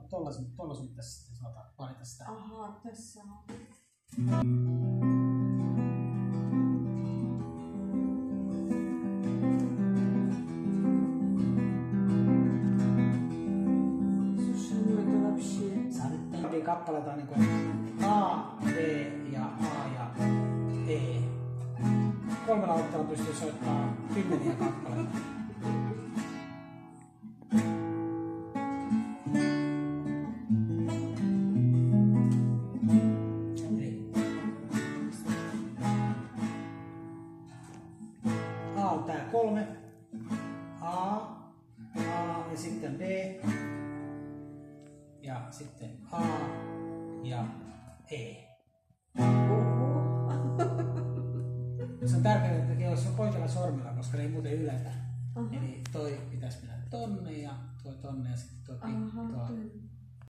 tuolla sun pitäisi sitten valita sitä. Ahaa, tässä on. Sä nyt kappaleita niin kuin A, B ja A ja E. 3 otteella pystyy soittamaan 10 kappaleita. A on tää 3. A ja sitten B. Ja sitten A ja E. Se on tärkeää, että tekee olisi oikealla sormella, koska ne ei muuten yletä. Eli toi pitäisi mennä tonne ja toi tonne ja sitten toi